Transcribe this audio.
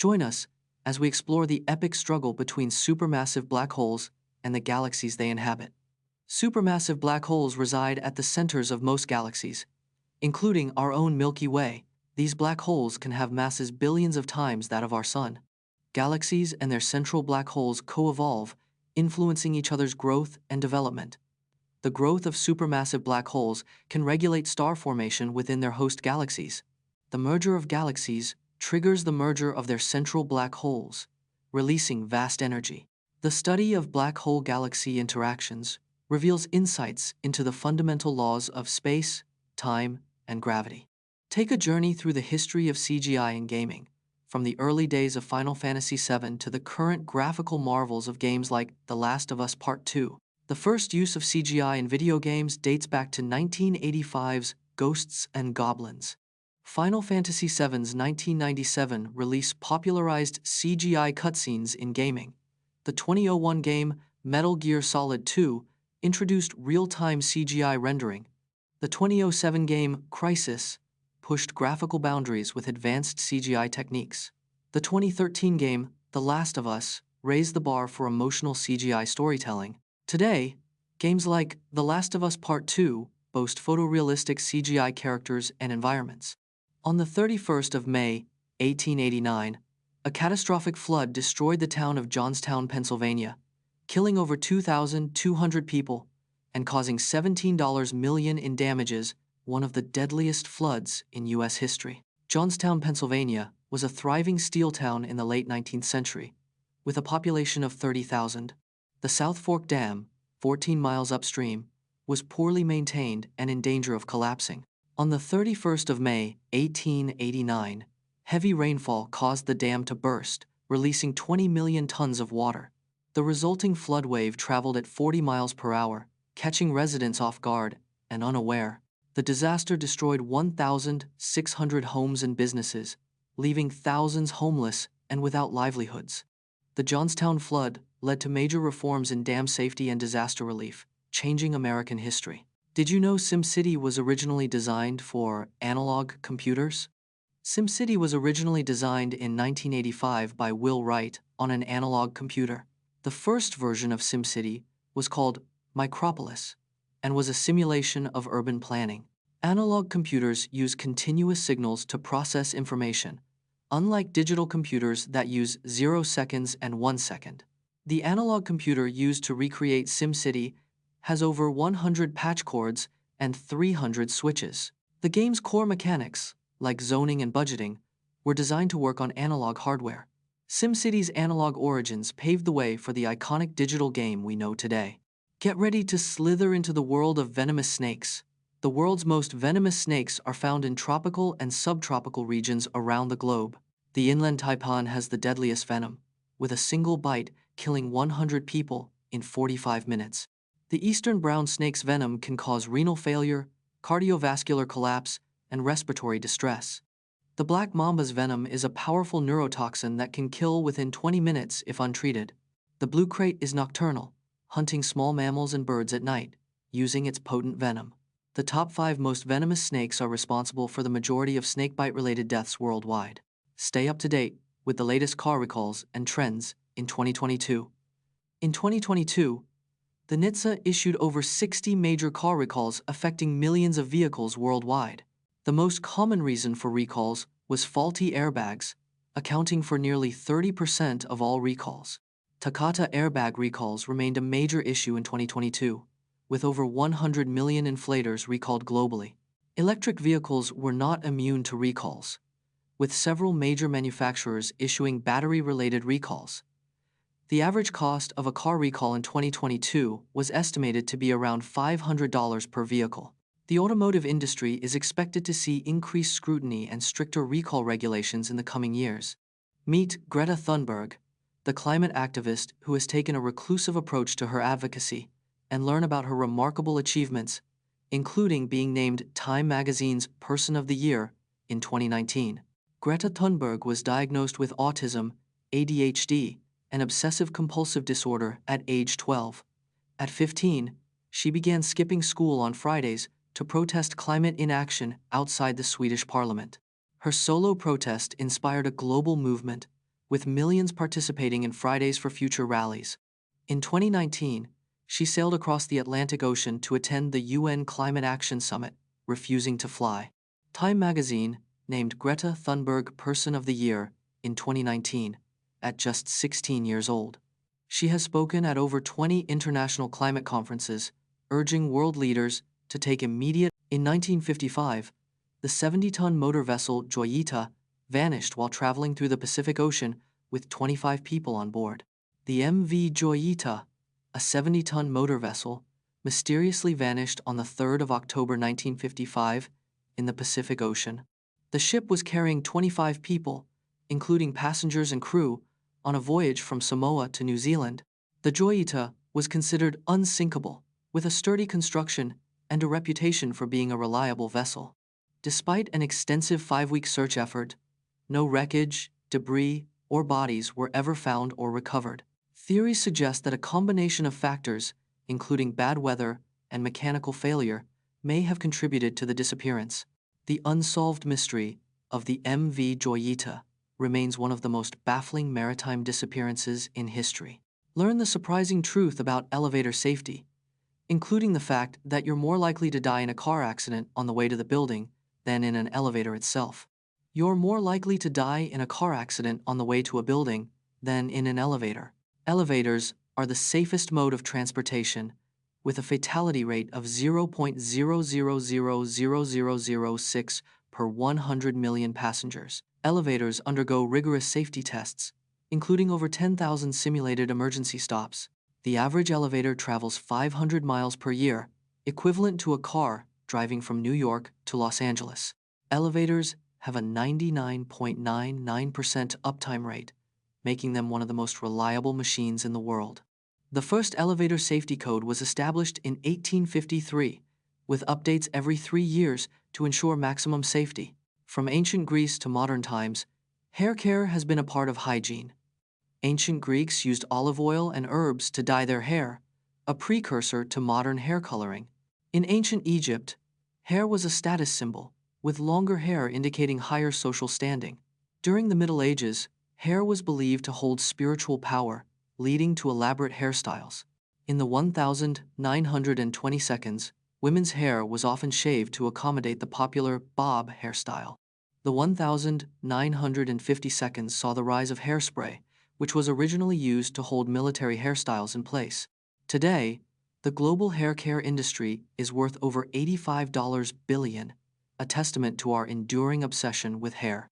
Join us as we explore the epic struggle between supermassive black holes and the galaxies they inhabit. Supermassive black holes reside at the centers of most galaxies, including our own Milky Way. These black holes can have masses billions of times that of our Sun. Galaxies and their central black holes co-evolve, influencing each other's growth and development. The growth of supermassive black holes can regulate star formation within their host galaxies. The merger of galaxies triggers the merger of their central black holes, releasing vast energy. The study of black hole-galaxy interactions reveals insights into the fundamental laws of space, time, and gravity. Take a journey through the history of CGI in gaming, from the early days of Final Fantasy VII to the current graphical marvels of games like The Last of Us Part 2. The first use of CGI in video games dates back to 1985's Ghosts and Goblins. Final Fantasy VII's 1997 release popularized CGI cutscenes in gaming. The 2001 game Metal Gear Solid 2 introduced real-time CGI rendering. The 2007 game Crisis pushed graphical boundaries with advanced CGI techniques. The 2013 game The Last of Us raised the bar for emotional CGI storytelling. Today, games like The Last of Us Part 2 boast photorealistic CGI characters and environments. On the 31st of May, 1889, a catastrophic flood destroyed the town of Johnstown, Pennsylvania, killing over 2,200 people and causing $17 million in damages, one of the deadliest floods in U.S. history. Johnstown, Pennsylvania, was a thriving steel town in the late 19th century, with a population of 30,000. The South Fork Dam, 14 miles upstream, was poorly maintained and in danger of collapsing. On the 31st of May, 1889, heavy rainfall caused the dam to burst, releasing 20 million tons of water. The resulting flood wave traveled at 40 miles per hour, catching residents off guard and unaware. The disaster destroyed 1,600 homes and businesses, leaving thousands homeless and without livelihoods. The Johnstown flood led to major reforms in dam safety and disaster relief, changing American history. Did you know SimCity was originally designed for analog computers? SimCity was originally designed in 1985 by Will Wright on an analog computer. The first version of SimCity was called Micropolis and was a simulation of urban planning. Analog computers use continuous signals to process information, unlike digital computers that use 0 seconds and 1 second. The analog computer used to recreate SimCity has over 100 patch cords and 300 switches. The game's core mechanics, like zoning and budgeting, were designed to work on analog hardware. SimCity's analog origins paved the way for the iconic digital game we know today. Get ready to slither into the world of venomous snakes. The world's most venomous snakes are found in tropical and subtropical regions around the globe. The inland taipan has the deadliest venom, with a single bite killing 100 people in 45 minutes. The eastern brown snake's venom can cause renal failure, cardiovascular collapse, and respiratory distress. The black mamba's venom is a powerful neurotoxin that can kill within 20 minutes if untreated. The blue crate is nocturnal, hunting small mammals and birds at night, using its potent venom. The top 5 most venomous snakes are responsible for the majority of snakebite-related deaths worldwide. Stay up to date with the latest car recalls and trends in 2022. In 2022, the NHTSA issued over 60 major car recalls affecting millions of vehicles worldwide. The most common reason for recalls was faulty airbags, accounting for nearly 30% of all recalls. Takata airbag recalls remained a major issue in 2022, with over 100 million inflators recalled globally. Electric vehicles were not immune to recalls, with several major manufacturers issuing battery-related recalls. The average cost of a car recall in 2022 was estimated to be around $500 per vehicle. The automotive industry is expected to see increased scrutiny and stricter recall regulations in the coming years. Meet Greta Thunberg, the climate activist who has taken a reclusive approach to her advocacy, and learn about her remarkable achievements, including being named Time magazine's Person of the Year in 2019. Greta Thunberg was diagnosed with autism, ADHD, and obsessive-compulsive disorder at age 12. At 15, she began skipping school on Fridays to protest climate inaction outside the Swedish parliament. Her solo protest inspired a global movement, with millions participating in Fridays for Future rallies. In 2019, she sailed across the Atlantic Ocean to attend the UN Climate Action Summit, refusing to fly. Time magazine named Greta Thunberg Person of the Year in 2019, at just 16 years old. She has spoken at over 20 international climate conferences, urging world leaders to take immediate. In 1955, the 70-ton motor vessel Joyita vanished while traveling through the Pacific Ocean with 25 people on board. The MV Joyita, a 70-ton motor vessel, mysteriously vanished on the 3rd of October 1955 in the Pacific Ocean. The ship was carrying 25 people, including passengers and crew, on a voyage from Samoa to New Zealand. The Joyita was considered unsinkable, with a sturdy construction and a reputation for being a reliable vessel. Despite an extensive 5-week search effort, no wreckage, debris, or bodies were ever found or recovered. Theories suggest that a combination of factors, including bad weather and mechanical failure, may have contributed to the disappearance. The unsolved mystery of the MV Joyita remains one of the most baffling maritime disappearances in history. Learn the surprising truth about elevator safety, including the fact that you're more likely to die in a car accident on the way to the building than in an elevator itself. You're more likely to die in a car accident on the way to a building than in an elevator. Elevators are the safest mode of transportation, with a fatality rate of 0.0000006 per 100 million passengers. Elevators undergo rigorous safety tests, including over 10,000 simulated emergency stops. The average elevator travels 500 miles per year, equivalent to a car driving from New York to Los Angeles. Elevators have a 99.99% uptime rate, making them one of the most reliable machines in the world. The first elevator safety code was established in 1853, with updates every 3 years to ensure maximum safety. From ancient Greece to modern times, hair care has been a part of hygiene. Ancient Greeks used olive oil and herbs to dye their hair, a precursor to modern hair coloring. In ancient Egypt, hair was a status symbol, with longer hair indicating higher social standing. During the Middle Ages, hair was believed to hold spiritual power, leading to elaborate hairstyles. In the 1920 seconds, women's hair was often shaved to accommodate the popular bob hairstyle. The 1950 seconds saw the rise of hairspray, which was originally used to hold military hairstyles in place. Today, the global hair care industry is worth over $85 billion, a testament to our enduring obsession with hair.